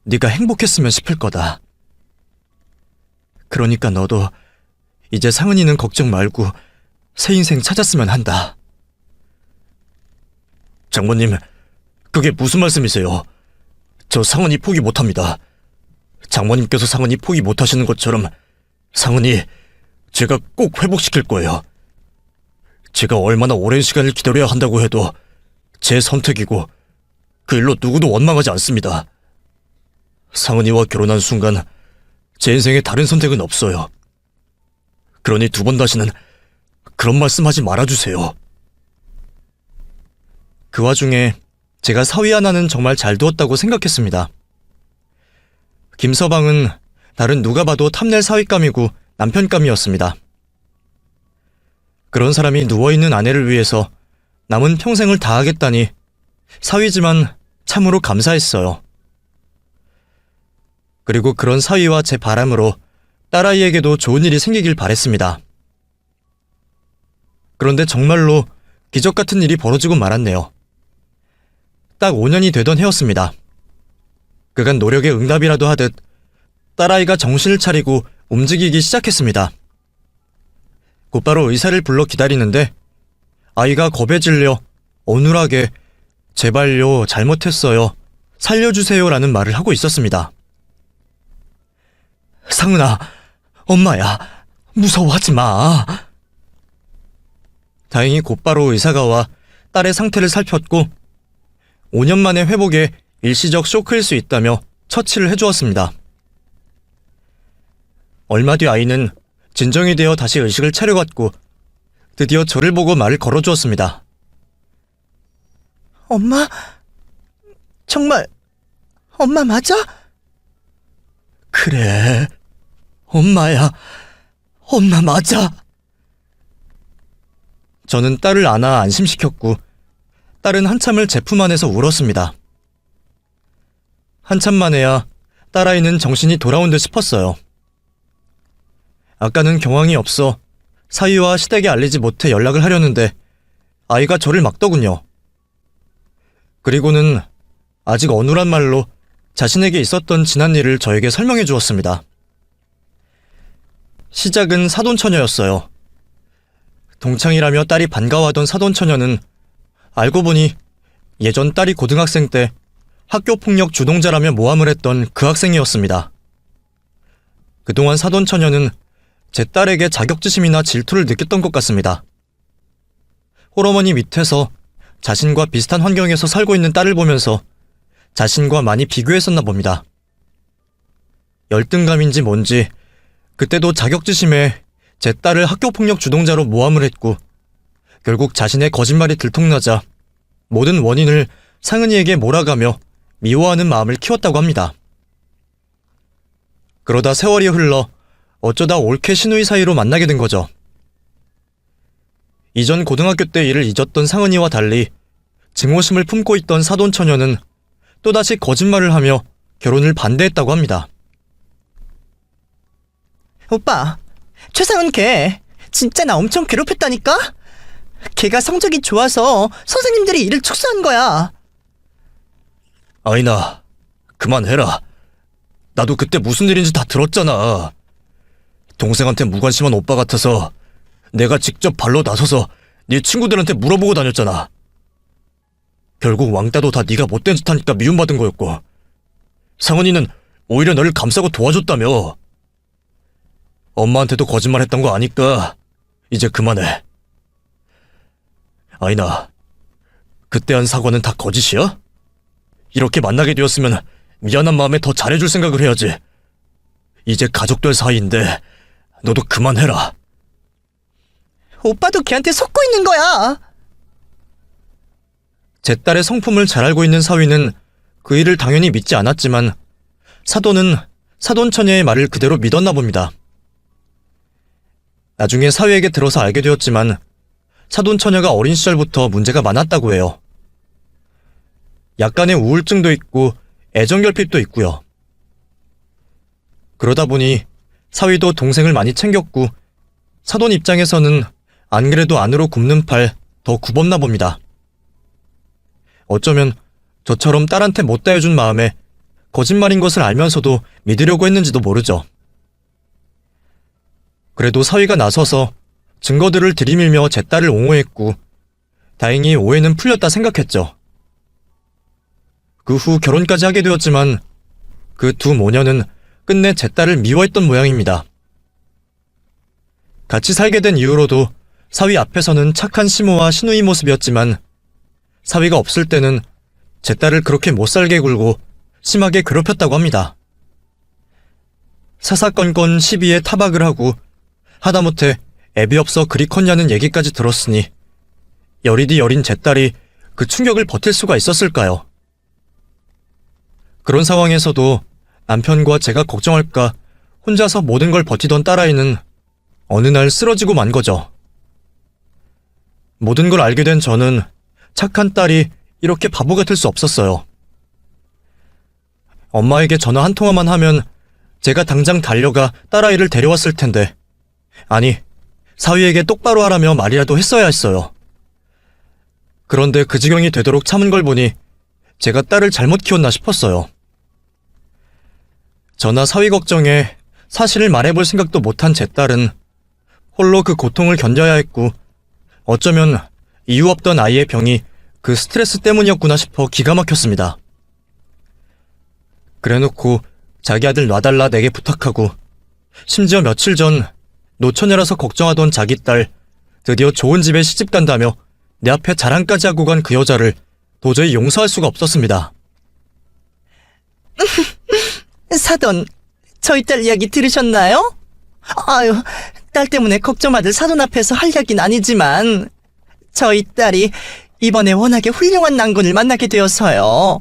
S1: 네가 행복했으면 싶을 거다. 그러니까 너도 이제 상은이는 걱정 말고 새 인생 찾았으면 한다. 장모님, 그게 무슨 말씀이세요? 저 상은이 포기 못합니다. 장모님께서 상은이 포기 못하시는 것처럼 상은이 제가 꼭 회복시킬 거예요. 제가 얼마나 오랜 시간을 기다려야 한다고 해도 제 선택이고 그 일로 누구도 원망하지 않습니다. 상은이와 결혼한 순간 제 인생에 다른 선택은 없어요. 그러니 두 번 다시는 그런 말씀하지 말아주세요. 그 와중에 제가 사위 하나는 정말 잘 두었다고 생각했습니다. 김서방은 다른 누가 봐도 탐낼 사위감이고 남편감이었습니다. 그런 사람이 누워있는 아내를 위해서 남은 평생을 다하겠다니 사위지만 참으로 감사했어요. 그리고 그런 사위와 제 바람으로 딸아이에게도 좋은 일이 생기길 바랬습니다. 그런데 정말로 기적 같은 일이 벌어지고 말았네요. 딱 5년이 되던 해였습니다. 그간 노력의 응답이라도 하듯 딸아이가 정신을 차리고 움직이기 시작했습니다. 곧바로 의사를 불러 기다리는데 아이가 겁에 질려 어눌하게 제발요, 잘못했어요, 살려주세요라는 말을 하고 있었습니다. 상은아, 엄마야, 무서워하지 마. 다행히 곧바로 의사가 와 딸의 상태를 살폈고 5년 만에 회복에 일시적 쇼크일 수 있다며 처치를 해주었습니다. 얼마 뒤 아이는 진정이 되어 다시 의식을 차려갔고 드디어 저를 보고 말을 걸어주었습니다.
S2: 엄마? 정말 엄마 맞아?
S1: 그래, 엄마야. 엄마 맞아. 저는 딸을 안아 안심시켰고 딸은 한참을 제 품 안에서 울었습니다. 한참 만에야 딸아이는 정신이 돌아온 듯 싶었어요. 아까는 경황이 없어 사위와 시댁에 알리지 못해 연락을 하려는데 아이가 저를 막더군요. 그리고는 아직 어눌한 말로 자신에게 있었던 지난 일을 저에게 설명해 주었습니다. 시작은 사돈처녀였어요. 동창이라며 딸이 반가워하던 사돈처녀는 알고 보니 예전 딸이 고등학생 때 학교폭력 주동자라며 모함을 했던 그 학생이었습니다. 그동안 사돈처녀는 제 딸에게 자격지심이나 질투를 느꼈던 것 같습니다. 홀어머니 밑에서 자신과 비슷한 환경에서 살고 있는 딸을 보면서 자신과 많이 비교했었나 봅니다. 열등감인지 뭔지 그때도 자격지심에 제 딸을 학교폭력 주동자로 모함을 했고 결국 자신의 거짓말이 들통나자 모든 원인을 상은이에게 몰아가며 미워하는 마음을 키웠다고 합니다. 그러다 세월이 흘러 어쩌다 올케 시누이 사이로 만나게 된 거죠. 이전 고등학교 때 일을 잊었던 상은이와 달리 증오심을 품고 있던 사돈처녀는 또다시 거짓말을 하며 결혼을 반대했다고 합니다.
S2: 오빠, 최상은 걔 진짜 나 엄청 괴롭혔다니까? 걔가 성적이 좋아서 선생님들이 일을 축소한 거야.
S1: 아이나, 그만해라. 나도 그때 무슨 일인지 다 들었잖아. 동생한테 무관심한 오빠 같아서 내가 직접 발로 나서서 네 친구들한테 물어보고 다녔잖아. 결국 왕따도 다 네가 못된 짓 하니까 미움받은 거였고 상은이는 오히려 너를 감싸고 도와줬다며. 엄마한테도 거짓말했던 거 아니까 이제 그만해. 아이나, 그때 한 사과는 다 거짓이야? 이렇게 만나게 되었으면 미안한 마음에 더 잘해줄 생각을 해야지. 이제 가족들 사이인데 너도 그만해라.
S2: 오빠도 걔한테 속고 있는 거야.
S1: 제 딸의 성품을 잘 알고 있는 사위는 그 일을 당연히 믿지 않았지만 사돈은 사돈처녀의 말을 그대로 믿었나 봅니다. 나중에 사위에게 들어서 알게 되었지만 사돈처녀가 어린 시절부터 문제가 많았다고 해요. 약간의 우울증도 있고 애정결핍도 있고요. 그러다 보니 사위도 동생을 많이 챙겼고 사돈 입장에서는 안 그래도 안으로 굽는 팔 더 굽었나 봅니다. 어쩌면 저처럼 딸한테 못다 해준 마음에 거짓말인 것을 알면서도 믿으려고 했는지도 모르죠. 그래도 사위가 나서서 증거들을 들이밀며 제 딸을 옹호했고 다행히 오해는 풀렸다 생각했죠. 그 후 결혼까지 하게 되었지만 그 두 모녀는 끝내 제 딸을 미워했던 모양입니다. 같이 살게 된 이후로도 사위 앞에서는 착한 시모와 시누이 모습이었지만 사위가 없을 때는 제 딸을 그렇게 못살게 굴고 심하게 괴롭혔다고 합니다. 사사건건 시비에 타박을 하고 하다못해 애비 없어 그리 컸냐는 얘기까지 들었으니 여리디 여린 제 딸이 그 충격을 버틸 수가 있었을까요? 그런 상황에서도 남편과 제가 걱정할까 혼자서 모든 걸 버티던 딸아이는 어느 날 쓰러지고 만 거죠. 모든 걸 알게 된 저는 착한 딸이 이렇게 바보 같을 수 없었어요. 엄마에게 전화 한 통화만 하면 제가 당장 달려가 딸아이를 데려왔을 텐데, 아니, 사위에게 똑바로 하라며 말이라도 했어야 했어요. 그런데 그 지경이 되도록 참은 걸 보니 제가 딸을 잘못 키웠나 싶었어요. 저나 사위 걱정에 사실을 말해볼 생각도 못한 제 딸은 홀로 그 고통을 견뎌야 했고 어쩌면 이유 없던 아이의 병이 그 스트레스 때문이었구나 싶어 기가 막혔습니다. 그래놓고 자기 아들 놔달라 내게 부탁하고 심지어 며칠 전 노처녀라서 걱정하던 자기 딸 드디어 좋은 집에 시집 간다며 내 앞에 자랑까지 하고 간 그 여자를 도저히 용서할 수가 없었습니다.
S2: 사돈, 저희 딸 이야기 들으셨나요? 아유, 딸 때문에 걱정받을 사돈 앞에서 할 이야기는 아니지만 저희 딸이 이번에 워낙에 훌륭한 남군을 만나게 되어서요.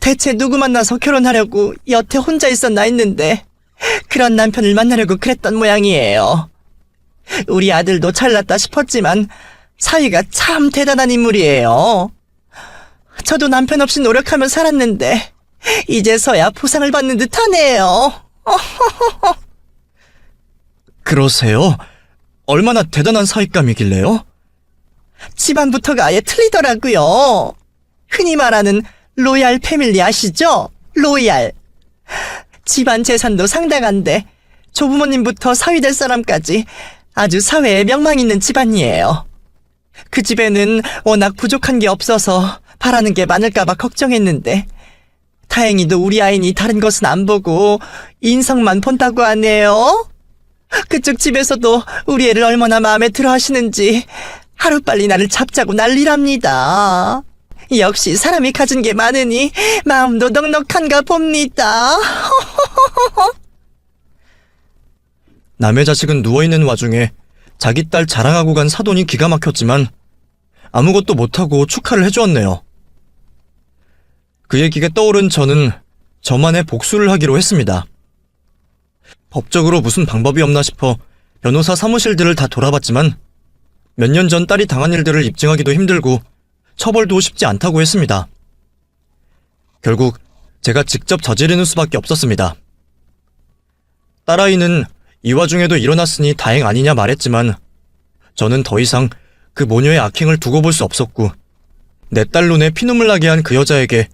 S2: 대체 누구 만나서 결혼하려고 여태 혼자 있었나 했는데 그런 남편을 만나려고 그랬던 모양이에요. 우리 아들도 잘났다 싶었지만 사위가 참 대단한 인물이에요. 저도 남편 없이 노력하며 살았는데 이제서야 보상을 받는 듯하네요.
S1: 그러세요? 얼마나 대단한 사윗감이길래요?
S2: 집안부터가 아예 틀리더라고요. 흔히 말하는 로얄 패밀리 아시죠? 로얄. 집안 재산도 상당한데 조부모님부터 사위 될 사람까지 아주 사회에 명망 있는 집안이에요. 그 집에는 워낙 부족한 게 없어서 바라는 게 많을까봐 걱정했는데 다행히도 우리 아이니 다른 것은 안 보고 인성만 본다고 하네요. 그쪽 집에서도 우리 애를 얼마나 마음에 들어 하시는지 하루빨리 나를 잡자고 난리랍니다. 역시 사람이 가진 게 많으니 마음도 넉넉한가 봅니다.
S1: 남의 자식은 누워있는 와중에 자기 딸 자랑하고 간 사돈이 기가 막혔지만 아무것도 못하고 축하를 해주었네요. 그 얘기가 떠오른 저는 저만의 복수를 하기로 했습니다. 법적으로 무슨 방법이 없나 싶어 변호사 사무실들을 다 돌아봤지만 몇 년 전 딸이 당한 일들을 입증하기도 힘들고 처벌도 쉽지 않다고 했습니다. 결국 제가 직접 저지르는 수밖에 없었습니다. 딸아이는 이 와중에도 일어났으니 다행 아니냐 말했지만 저는 더 이상 그 모녀의 악행을 두고 볼 수 없었고 내 딸 눈에 피눈물 나게 한 그 여자에게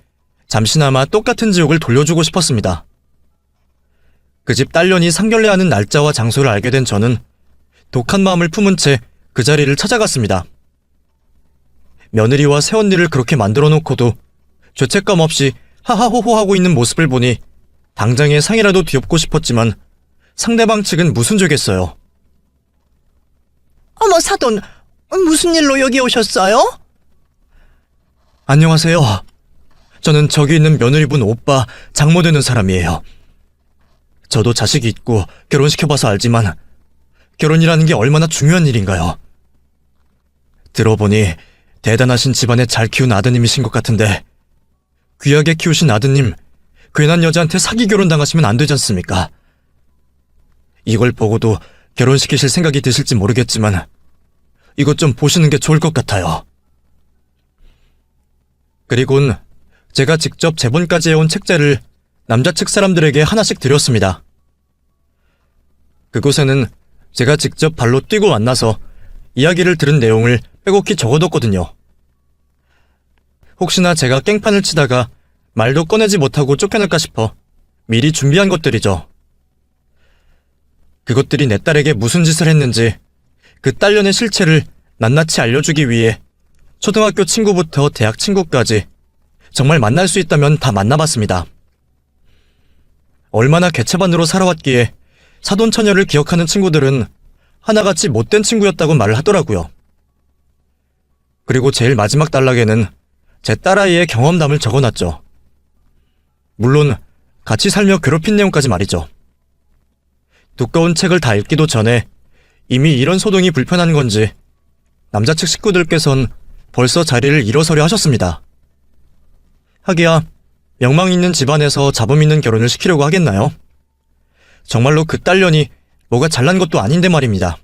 S1: 잠시나마 똑같은 지옥을 돌려주고 싶었습니다. 그 집 딸년이 상견례하는 날짜와 장소를 알게 된 저는 독한 마음을 품은 채 그 자리를 찾아갔습니다. 며느리와 새언니를 그렇게 만들어 놓고도 죄책감 없이 하하호호하고 있는 모습을 보니 당장에 상이라도 뒤엎고 싶었지만 상대방 측은 무슨 죄겠어요.
S2: 어머 사돈, 무슨 일로 여기 오셨어요?
S1: 안녕하세요. 저는 저기 있는 며느리분 오빠 장모 되는 사람이에요. 저도 자식이 있고 결혼시켜봐서 알지만 결혼이라는 게 얼마나 중요한 일인가요. 들어보니 대단하신 집안에 잘 키운 아드님이신 것 같은데 귀하게 키우신 아드님 괜한 여자한테 사기 결혼 당하시면 안 되지 않습니까? 이걸 보고도 결혼시키실 생각이 드실지 모르겠지만 이것 좀 보시는 게 좋을 것 같아요. 그리곤 제가 직접 제본까지 해온 책자를 남자 측 사람들에게 하나씩 드렸습니다. 그곳에는 제가 직접 발로 뛰고 만나서 이야기를 들은 내용을 빼곡히 적어뒀거든요. 혹시나 제가 깽판을 치다가 말도 꺼내지 못하고 쫓겨날까 싶어 미리 준비한 것들이죠. 그것들이 내 딸에게 무슨 짓을 했는지 그 딸년의 실체를 낱낱이 알려주기 위해 초등학교 친구부터 대학 친구까지 정말 만날 수 있다면 다 만나봤습니다. 얼마나 개차반으로 살아왔기에 사돈처녀를 기억하는 친구들은 하나같이 못된 친구였다고 말을 하더라고요. 그리고 제일 마지막 단락에는 제 딸아이의 경험담을 적어놨죠. 물론 같이 살며 괴롭힌 내용까지 말이죠. 두꺼운 책을 다 읽기도 전에 이미 이런 소동이 불편한 건지 남자 측 식구들께선 벌써 자리를 일어서려 하셨습니다. 하기야 명망 있는 집안에서 자부 있는 결혼을 시키려고 하겠나요? 정말로 그 딸년이 뭐가 잘난 것도 아닌데 말입니다.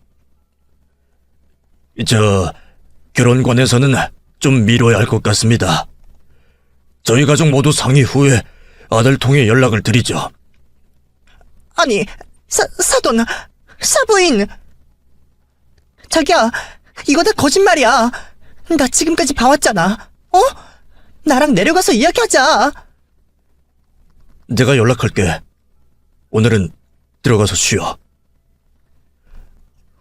S1: 결혼관에서는 좀 미뤄야 할 것 같습니다. 저희 가족 모두 상의 후에 아들 통해 연락을 드리죠.
S2: 아니, 사돈, 사부인. 자기야, 이거 다 거짓말이야. 나 지금까지 봐왔잖아. 어? 나랑 내려가서 이야기하자.
S1: 내가 연락할게. 오늘은 들어가서 쉬어.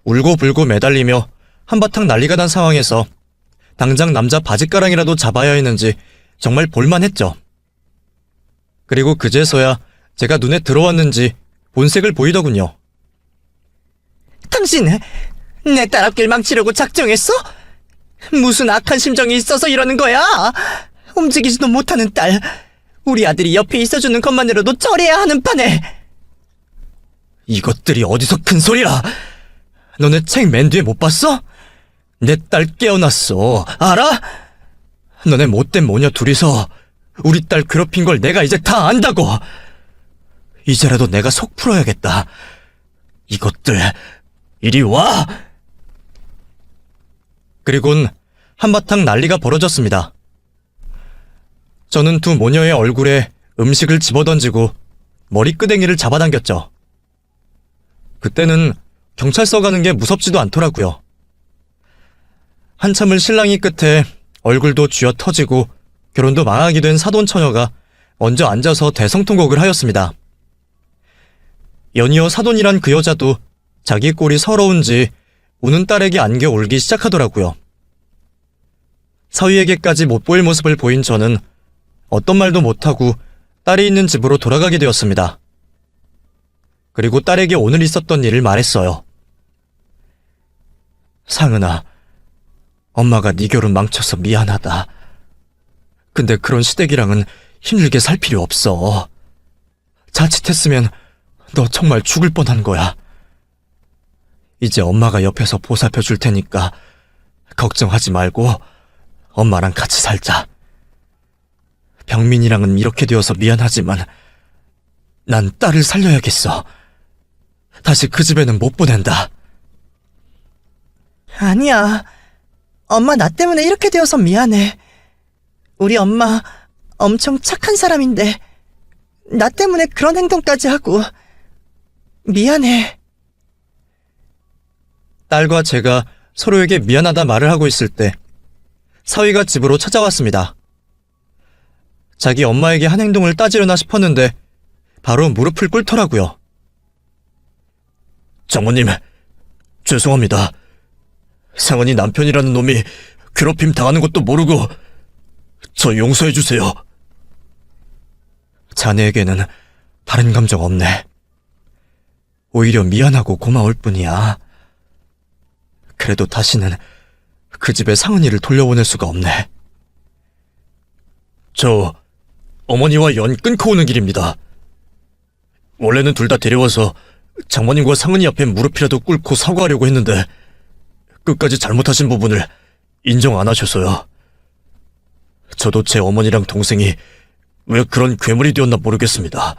S1: 울고불고 매달리며 한바탕 난리가 난 상황에서 당장 남자 바짓가랑이라도 잡아야 했는지 정말 볼만했죠. 그리고 그제서야 제가 눈에 들어왔는지 본색을 보이더군요.
S2: 당신, 내 딸 앞길 망치려고 작정했어? 무슨 악한 심정이 있어서 이러는 거야? 움직이지도 못하는 딸, 우리 아들이 옆에 있어주는 것만으로도 처리해야 하는 판에.
S1: 이것들이 어디서 큰 소리야? 너네 책 맨 뒤에 못 봤어? 내 딸 깨어났어. 알아? 너네 못된 모녀 둘이서 우리 딸 괴롭힌 걸 내가 이제 다 안다고. 이제라도 내가 속 풀어야겠다. 이것들 이리 와. 그리곤 한바탕 난리가 벌어졌습니다. 저는 두 모녀의 얼굴에 음식을 집어던지고 머리끄댕이를 잡아당겼죠. 그때는 경찰서 가는 게 무섭지도 않더라고요. 한참을 실랑이 끝에 얼굴도 쥐어 터지고 결혼도 망하게 된 사돈처녀가 먼저 앉아서 대성통곡을 하였습니다. 연이어 사돈이란 그 여자도 자기 꼴이 서러운지 우는 딸에게 안겨 울기 시작하더라고요. 서희에게까지 못 보일 모습을 보인 저는 어떤 말도 못하고 딸이 있는 집으로 돌아가게 되었습니다. 그리고 딸에게 오늘 있었던 일을 말했어요. 상은아, 엄마가 네 결혼 망쳐서 미안하다. 근데 그런 시댁이랑은 힘들게 살 필요 없어. 자칫했으면 너 정말 죽을 뻔한 거야. 이제 엄마가 옆에서 보살펴 줄 테니까 걱정하지 말고 엄마랑 같이 살자. 병민이랑은 이렇게 되어서 미안하지만 난 딸을 살려야겠어. 다시 그 집에는 못 보낸다.
S2: 아니야. 엄마 나 때문에 이렇게 되어서 미안해. 우리 엄마 엄청 착한 사람인데 나 때문에 그런 행동까지 하고 미안해.
S1: 딸과 제가 서로에게 미안하다 말을 하고 있을 때 사위가 집으로 찾아왔습니다. 자기 엄마에게 한 행동을 따지려나 싶었는데 바로 무릎을 꿇더라고요. 장모님, 죄송합니다. 상은이 남편이라는 놈이 괴롭힘 당하는 것도 모르고 저 용서해주세요. 자네에게는 다른 감정 없네. 오히려 미안하고 고마울 뿐이야. 그래도 다시는 그 집에 상은이를 돌려보낼 수가 없네. 저 어머니와 연 끊고 오는 길입니다. 원래는 둘 다 데려와서 장모님과 상은이 앞에 무릎이라도 꿇고 사과하려고 했는데 끝까지 잘못하신 부분을 인정 안 하셔서요. 저도 제 어머니랑 동생이 왜 그런 괴물이 되었나 모르겠습니다.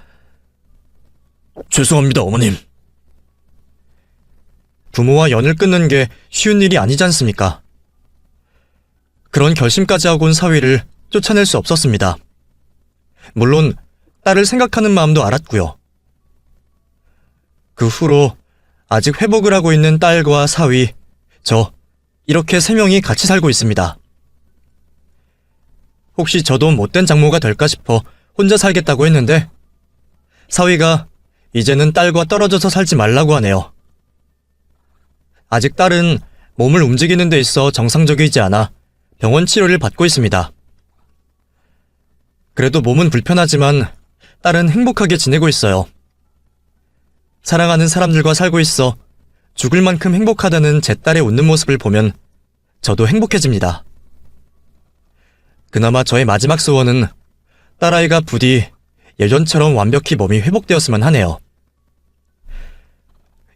S1: 죄송합니다, 어머님. 부모와 연을 끊는 게 쉬운 일이 아니지 않습니까? 그런 결심까지 하고 온 사위를 쫓아낼 수 없었습니다. 물론 딸을 생각하는 마음도 알았고요. 그 후로 아직 회복을 하고 있는 딸과 사위, 저 이렇게 세 명이 같이 살고 있습니다. 혹시 저도 못된 장모가 될까 싶어 혼자 살겠다고 했는데 사위가 이제는 딸과 떨어져서 살지 말라고 하네요. 아직 딸은 몸을 움직이는 데 있어 정상적이지 않아 병원 치료를 받고 있습니다. 그래도 몸은 불편하지만 딸은 행복하게 지내고 있어요. 사랑하는 사람들과 살고 있어 죽을 만큼 행복하다는 제 딸의 웃는 모습을 보면 저도 행복해집니다. 그나마 저의 마지막 소원은 딸아이가 부디 예전처럼 완벽히 몸이 회복되었으면 하네요.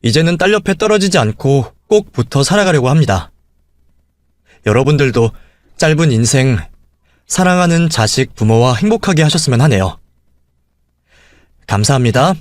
S1: 이제는 딸 옆에 떨어지지 않고 꼭 붙어 살아가려고 합니다. 여러분들도 짧은 인생, 사랑하는 자식, 부모와 행복하게 하셨으면 하네요. 감사합니다.